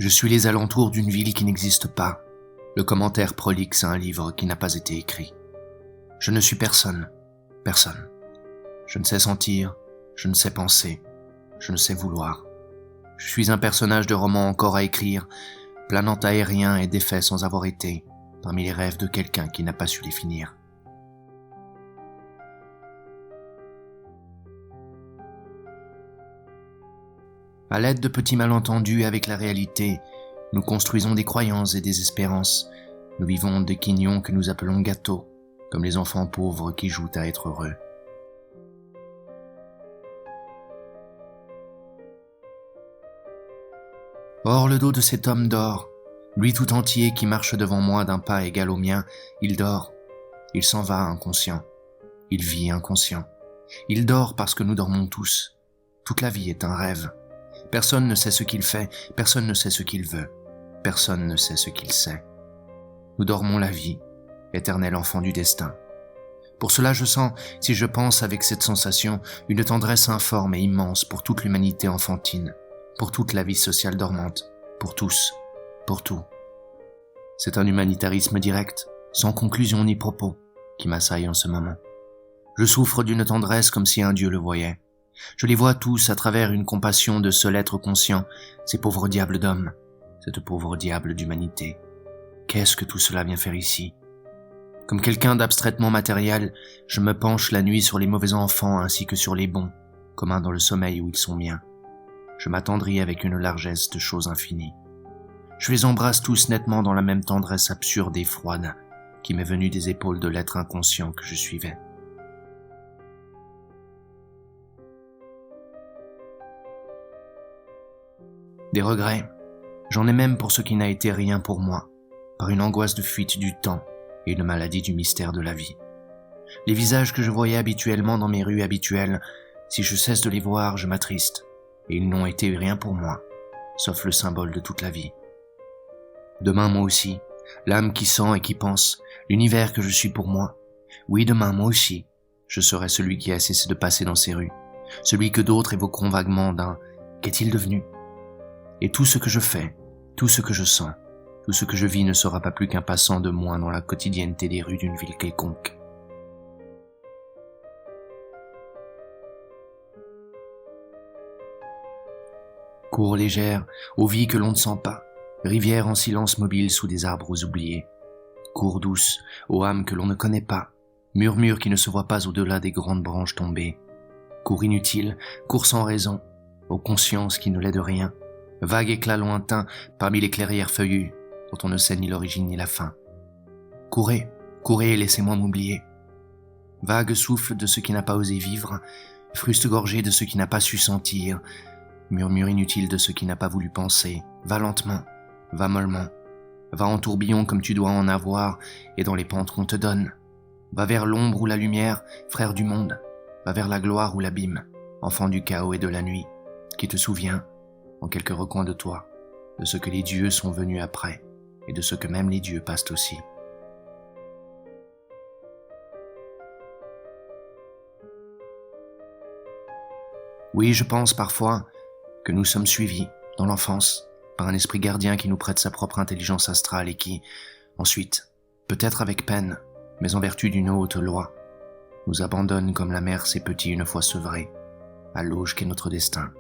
Je suis les alentours d'une ville qui n'existe pas, le commentaire prolixe à un livre qui n'a pas été écrit. Je ne suis personne, personne. Je ne sais sentir, je ne sais penser, je ne sais vouloir. Je suis un personnage de roman encore à écrire, planant aérien et défait sans avoir été, parmi les rêves de quelqu'un qui n'a pas su les finir. À l'aide de petits malentendus avec la réalité, nous construisons des croyances et des espérances. Nous vivons des quignons que nous appelons gâteaux, comme les enfants pauvres qui jouent à être heureux. Or, le dos de cet homme dort, lui tout entier qui marche devant moi d'un pas égal au mien, il dort, il s'en va inconscient, il vit inconscient. Il dort parce que nous dormons tous. Toute la vie est un rêve. Personne ne sait ce qu'il fait, personne ne sait ce qu'il veut, personne ne sait ce qu'il sait. Nous dormons la vie, éternel enfant du destin. Pour cela je sens, si je pense avec cette sensation, une tendresse informe et immense pour toute l'humanité enfantine, pour toute la vie sociale dormante, pour tous, pour tout. C'est un humanitarisme direct, sans conclusion ni propos, qui m'assaille en ce moment. Je souffre d'une tendresse comme si un Dieu le voyait. Je les vois tous à travers une compassion de seul être conscient, ces pauvres diables d'hommes, cette pauvre diable d'humanité. Qu'est-ce que tout cela vient faire ici ? Comme quelqu'un d'abstraitement matériel, je me penche la nuit sur les mauvais enfants ainsi que sur les bons, comme un dans le sommeil où ils sont miens. Je m'attendris avec une largesse de choses infinies. Je les embrasse tous nettement dans la même tendresse absurde et froide qui m'est venue des épaules de l'être inconscient que je suivais. Des regrets, j'en ai même pour ce qui n'a été rien pour moi, par une angoisse de fuite du temps et une maladie du mystère de la vie. Les visages que je voyais habituellement dans mes rues habituelles, si je cesse de les voir, je m'attriste, et ils n'ont été rien pour moi, sauf le symbole de toute la vie. Demain, moi aussi, l'âme qui sent et qui pense, l'univers que je suis pour moi. Oui, demain, moi aussi, je serai celui qui a cessé de passer dans ces rues, celui que d'autres évoqueront vaguement d'un « qu'est-il devenu ?» Et tout ce que je fais, tout ce que je sens, tout ce que je vis ne sera pas plus qu'un passant de moins dans la quotidienneté des rues d'une ville quelconque. Cours légère, aux vies que l'on ne sent pas, rivière en silence mobile sous des arbres oubliés. Cours douce, aux âmes que l'on ne connaît pas, murmure qui ne se voit pas au-delà des grandes branches tombées. Cours inutile, cours sans raison, aux consciences qui ne l'aident rien, vague éclat lointain parmi les clairières feuillues dont on ne sait ni l'origine ni la fin. Courez, courez et laissez-moi m'oublier. Vague souffle de ce qui n'a pas osé vivre, fruste gorgée de ce qui n'a pas su sentir, murmure inutile de ce qui n'a pas voulu penser. Va lentement, va mollement, va en tourbillon comme tu dois en avoir et dans les pentes qu'on te donne. Va vers l'ombre ou la lumière, frère du monde, va vers la gloire ou l'abîme, enfant du chaos et de la nuit, qui te souvient, en quelques recoins de toi, de ce que les dieux sont venus après, et de ce que même les dieux passent aussi. Oui, je pense parfois que nous sommes suivis, dans l'enfance, par un esprit gardien qui nous prête sa propre intelligence astrale et qui, ensuite, peut-être avec peine, mais en vertu d'une haute loi, nous abandonne comme la mère ses petits une fois sevrés, à l'auge qu'est notre destin.